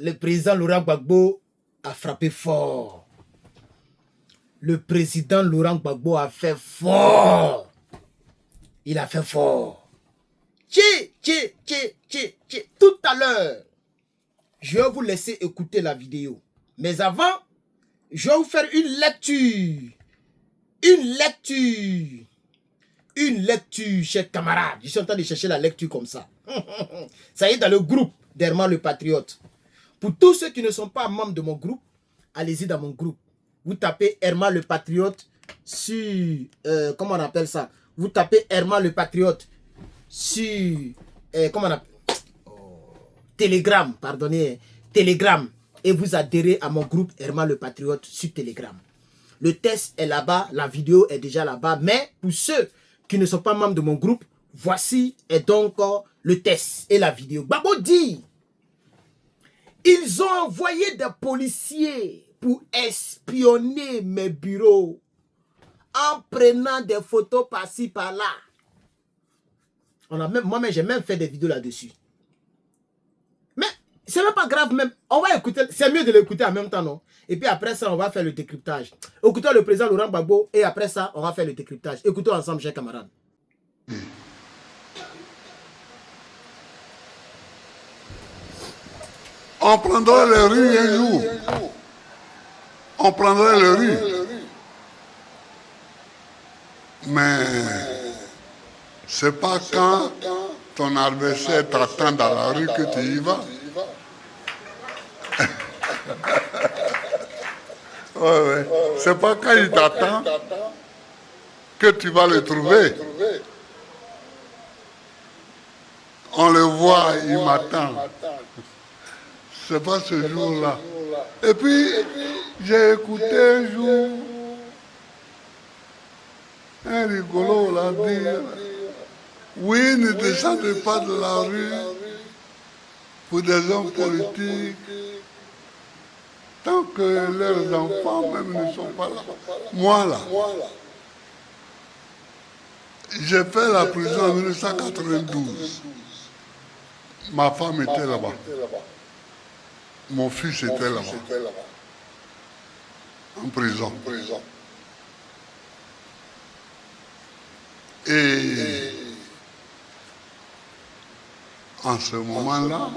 le président Laurent Gbagbo a frappé fort. Le président Laurent Gbagbo a fait fort. Il a fait fort. Tout à l'heure, je vais vous laisser écouter la vidéo. Mais avant, je vais vous faire une lecture. Une lecture, chers camarades. Je suis en train de chercher la lecture comme ça. Ça y est, dans le groupe d'Herman le Patriote. Pour tous ceux qui ne sont pas membres de mon groupe, allez-y dans mon groupe. Vous tapez Herman le Patriote sur... comment on appelle ça? Vous tapez Herman le Patriote sur... comment on appelle? Telegram, pardonnez. Telegram. Et vous adhérez à mon groupe Herman le Patriote sur Telegram. Le test est là-bas, la vidéo est déjà là-bas. Mais pour ceux qui ne sont pas membres de mon groupe, voici est donc le test et la vidéo. Gbagbo dit, ils ont envoyé des policiers pour espionner mes bureaux en prenant des photos par-ci, par-là. Moi-même, j'ai même fait des vidéos là-dessus. Mais c'est même pas grave même. On va écouter, c'est mieux de l'écouter en même temps, non? Et puis après ça, on va faire le décryptage. Écoutons le président Laurent Gbagbo et après ça, on va faire le décryptage. Écoutons ensemble, chers camarades. On prendrait les rues un jour. On prendrait les rues. Mais c'est pas quand ton adversaire t'attend dans la rue que tu y vas. Ouais. C'est pas quand il t'attend que tu vas le trouver. On le voit, il m'attend. C'est pas ce jour-là. Et puis, j'ai écouté un jour un rigolo l'a dit. Oui, ne descendez pas de la rue pour des hommes politiques tant que leurs enfants même ne sont pas là. Moi là, j'ai fait la prison en 1992. Ma femme était là-bas. Mon fils était là-bas. En prison. Et en ce moment-là,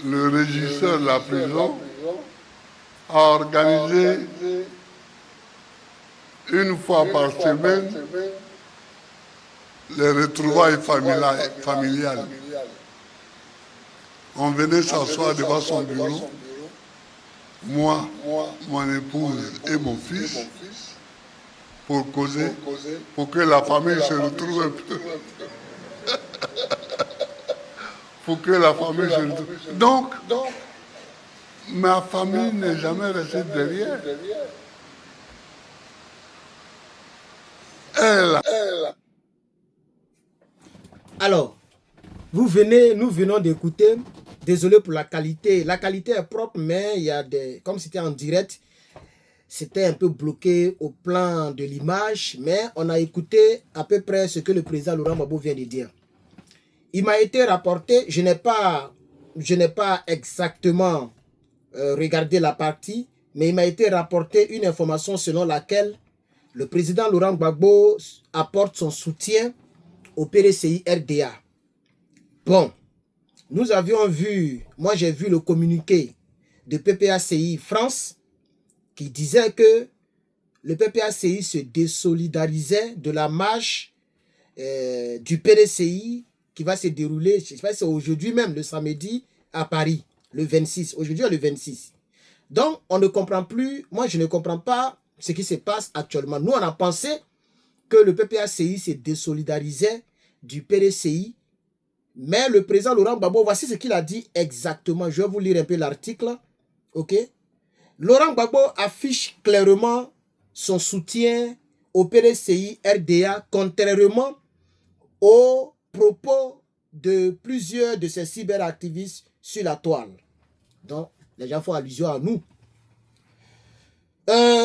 le régisseur de la prison a organisé une fois par semaine les retrouvailles familiales. On venait s'asseoir devant son bureau, moi, mon épouse et mon fils, pour causer, pour que la famille se retrouve un peu. Pour que la famille se retrouve. Donc, ma famille n'est jamais restée derrière. Alors, nous venons d'écouter, désolé pour la qualité. La qualité est propre, mais il y a des, comme c'était en direct, c'était un peu bloqué au plan de l'image, mais on a écouté à peu près ce que le président Laurent Gbagbo vient de dire. Il m'a été rapporté, je n'ai pas exactement regardé la partie, mais il m'a été rapporté une information selon laquelle le président Laurent Gbagbo apporte son soutien au PDCI RDA. Bon, nous avions vu, moi j'ai vu le communiqué de PPACI France qui disait que le PPACI se désolidarisait de la marche du PDCI qui va se dérouler, je ne sais pas si c'est aujourd'hui même, le samedi à Paris, le 26. Aujourd'hui, le 26. Donc, on ne comprend plus, moi je ne comprends pas ce qui se passe actuellement. Nous, on a pensé que le PPACI se désolidarisait du PDCI, mais le président Laurent Gbagbo, voici ce qu'il a dit exactement. Je vais vous lire un peu l'article. Ok? Laurent Gbagbo affiche clairement son soutien au PDCI RDA, contrairement aux propos de plusieurs de ces cyberactivistes sur la toile. Donc, les gens font allusion à nous.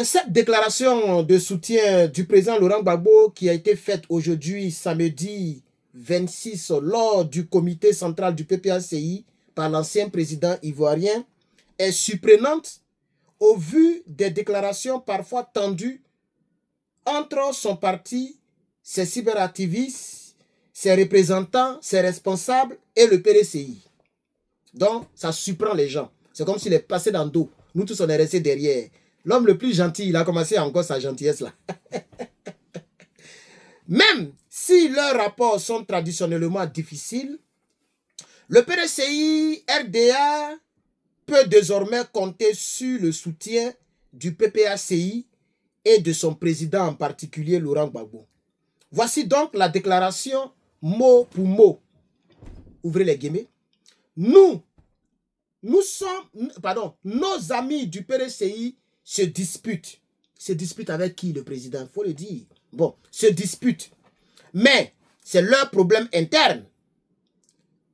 Cette déclaration de soutien du président Laurent Gbagbo qui a été faite aujourd'hui, samedi 26 lors du comité central du PPACI par l'ancien président ivoirien est surprenante au vu des déclarations parfois tendues entre son parti, ses cyberactivistes, ses représentants, ses responsables et le PDCI. Donc, ça surprend les gens. C'est comme s'il est passé dans le dos. Nous tous, on est restés derrière. L'homme le plus gentil, il a commencé encore sa gentillesse là. Même si leurs rapports sont traditionnellement difficiles, le PDCI RDA peut désormais compter sur le soutien du PPACI et de son président en particulier, Laurent Gbagbo. Voici donc la déclaration mot pour mot. Ouvrez les guillemets. Nos amis du PDCI se disputent. Se disputent avec qui, le président? Il faut le dire. Bon, se disputent. Mais c'est leur problème interne.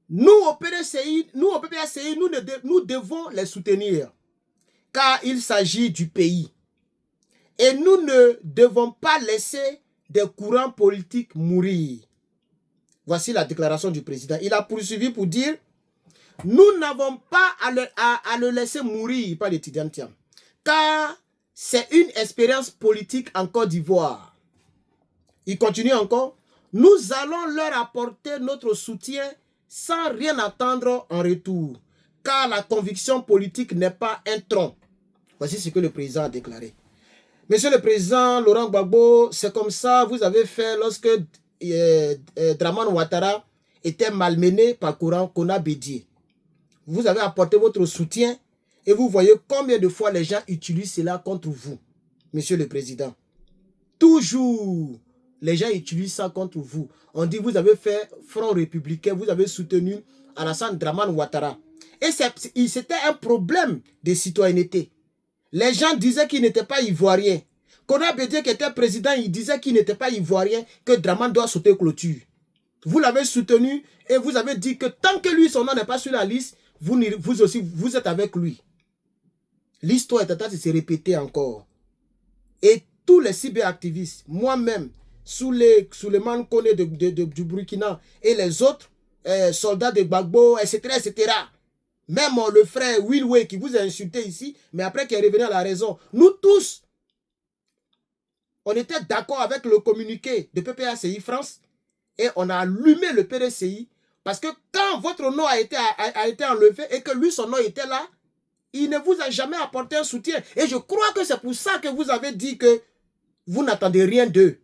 Nous, au PDCI, nous devons les soutenir. Car il s'agit du pays. Et nous ne devons pas laisser des courants politiques mourir. Voici la déclaration du président. Il a poursuivi pour dire: nous n'avons pas à le laisser mourir, pas l'étudiant Thiam. Car c'est une expérience politique en Côte d'Ivoire. Il continue encore: nous allons leur apporter notre soutien sans rien attendre en retour. Car la conviction politique n'est pas un tronc. Voici ce que le président a déclaré. Monsieur le président Laurent Gbagbo, c'est comme ça vous avez fait lorsque Dramane Ouattara était malmené par Kona Bédié. Vous avez apporté votre soutien et vous voyez combien de fois les gens utilisent cela contre vous, monsieur le président. Toujours, les gens utilisent ça contre vous. On dit vous avez fait front républicain, vous avez soutenu Alassane Dramane Ouattara. Et c'était un problème de citoyenneté. Les gens disaient qu'il n'était pas ivoirien. Kona Bédié qui était président, il disait qu'il n'était pas ivoirien, que Dramane doit sauter clôture. Vous l'avez soutenu et vous avez dit que tant que lui, son nom n'est pas sur la liste, vous aussi, vous êtes avec lui. L'histoire est en train de se répéter encore. Et tous les cyberactivistes, moi-même, Souleymane Kone du Burkina et les autres soldats de Gbagbo, etc. Même le frère Wilway qui vous a insulté ici, mais après qui est revenu à la raison. Nous tous, on était d'accord avec le communiqué de PPACI France et on a allumé le PDCI parce que quand votre nom a été enlevé et que lui, son nom était là, il ne vous a jamais apporté un soutien. Et je crois que c'est pour ça que vous avez dit que vous n'attendez rien d'eux.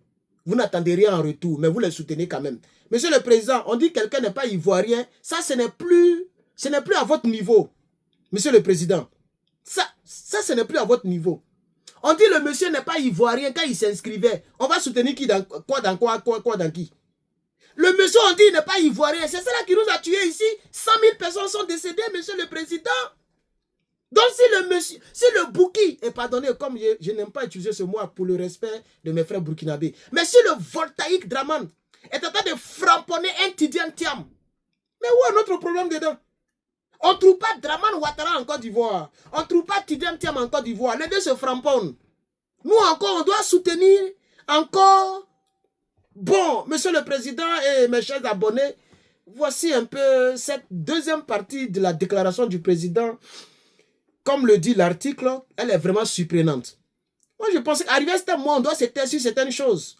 Vous n'attendez rien en retour, mais vous les soutenez quand même. Monsieur le président, on dit que quelqu'un n'est pas ivoirien. Ça, ce n'est plus à votre niveau. Monsieur le président, ça ce n'est plus à votre niveau. On dit le monsieur n'est pas ivoirien quand il s'inscrivait. On va soutenir qui dans quoi dans qui? Le monsieur, on dit, il n'est pas ivoirien. C'est cela qui nous a tués ici. 100 000 personnes sont décédées, monsieur le président. Donc si le Bouki, et pardonnez, comme je n'aime pas utiliser ce mot pour le respect de mes frères burkinabés, mais si le voltaïque Dramane est en train de framponner un Tidiane Thiam, mais où est notre problème dedans? On ne trouve pas Dramane Ouattara en Côte d'Ivoire. On ne trouve pas Tidiane Thiam en Côte d'Ivoire. Les deux se framponnent. Nous encore, on doit soutenir encore. Bon, monsieur le président et mes chers abonnés, voici un peu cette deuxième partie de la déclaration du président. Comme le dit l'article, elle est vraiment surprenante. Moi, je pense qu'arrivé à ce moment, on doit se taire sur certaines choses.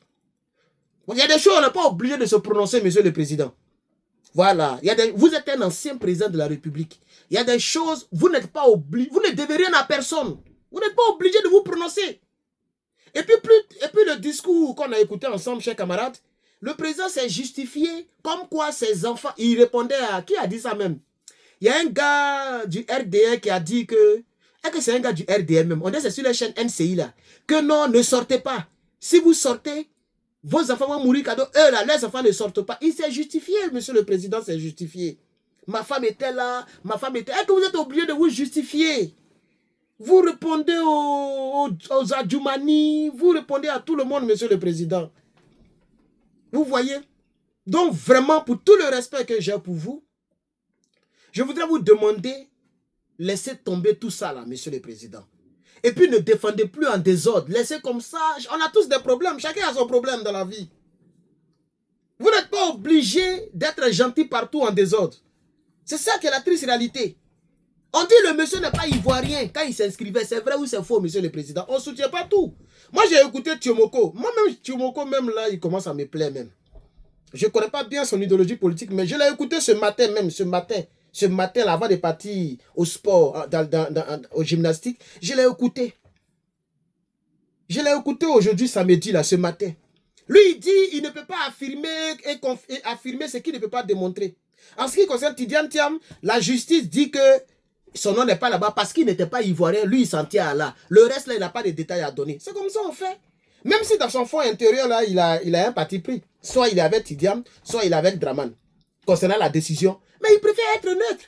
Il y a des choses, on n'est pas obligé de se prononcer, monsieur le président. Voilà. Vous êtes un ancien président de la République. Il y a des choses, vous n'êtes pas obligé, vous ne devez rien à personne. Vous n'êtes pas obligé de vous prononcer. Et puis le discours qu'on a écouté ensemble, chers camarades, le président s'est justifié comme quoi ses enfants, il répondait à, qui a dit ça même? Il y a un gars du RDR qui a dit que, est-ce que c'est un gars du RDR même? On dit c'est sur la chaîne NCI là, que non, ne sortez pas. Si vous sortez, vos enfants vont mourir cadeau. Eux là, les enfants ne sortent pas. Il s'est justifié, monsieur le président s'est justifié. Ma femme était là, ma femme était... Est-ce que vous êtes obligé de vous justifier? Vous répondez aux Adjoumani, vous répondez à tout le monde, monsieur le président. Vous voyez? Donc vraiment, pour tout le respect que j'ai pour vous, je voudrais vous demander, laissez tomber tout ça là, monsieur le président. Et puis ne défendez plus en désordre. Laissez comme ça. On a tous des problèmes. Chacun a son problème dans la vie. Vous n'êtes pas obligé d'être gentil partout en désordre. C'est ça qui est la triste réalité. On dit le monsieur n'est pas ivoirien quand il s'inscrivait. C'est vrai ou c'est faux, monsieur le président? On ne soutient pas tout. Moi, j'ai écouté Thiomoko. Moi-même, Thiomoko, même là, il commence à me plaire même. Je ne connais pas bien son idéologie politique, mais je l'ai écouté ce matin même, ce matin, là, avant de partir au sport, au gymnastique. Je l'ai écouté. Je l'ai écouté aujourd'hui, samedi, là, ce matin. Lui, il dit il ne peut pas affirmer et affirmer ce qu'il ne peut pas démontrer. En ce qui concerne Tidiane Thiam, la justice dit que son nom n'est pas là-bas parce qu'il n'était pas ivoirien. Lui, il s'en tient à là. Le reste, là, il n'a pas de détails à donner. C'est comme ça on fait. Même si dans son fond intérieur, là, il a un parti pris. Soit il est avec Tidiane, soit il est avec Draman. Concernant la décision. Mais il préfère être neutre.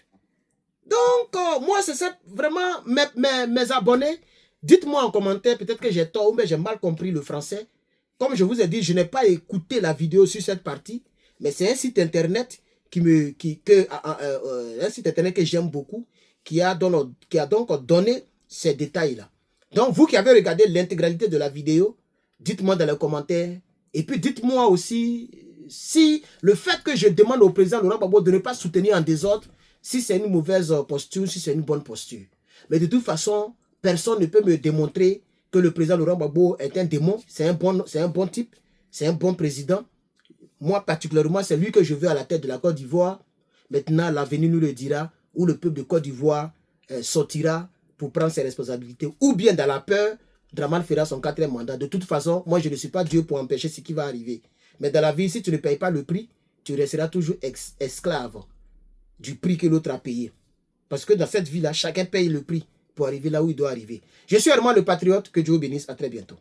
Donc, moi, c'est ça, vraiment, mes abonnés, dites-moi en commentaire, peut-être que j'ai tort ou j'ai mal compris le français. Comme je vous ai dit, je n'ai pas écouté la vidéo sur cette partie, mais c'est un site internet un site internet que j'aime beaucoup, qui a donc donné ces détails-là. Donc, vous qui avez regardé l'intégralité de la vidéo, dites-moi dans les commentaires. Et puis, dites-moi aussi si le fait que je demande au président Laurent Gbagbo de ne pas soutenir en désordre, si c'est une mauvaise posture, si c'est une bonne posture. Mais de toute façon, personne ne peut me démontrer que le président Laurent Gbagbo est un démon. C'est un bon type, c'est un bon président. Moi, particulièrement, c'est lui que je veux à la tête de la Côte d'Ivoire. Maintenant, l'avenir nous le dira, où le peuple de Côte d'Ivoire sortira pour prendre ses responsabilités. Ou bien, dans la peur, Draman fera son 4e mandat. De toute façon, moi, je ne suis pas Dieu pour empêcher ce qui va arriver. Mais dans la vie, si tu ne payes pas le prix, tu resteras toujours esclave du prix que l'autre a payé. Parce que dans cette vie-là, chacun paye le prix pour arriver là où il doit arriver. Je suis Herman le Patriote. Que Dieu vous bénisse. À très bientôt.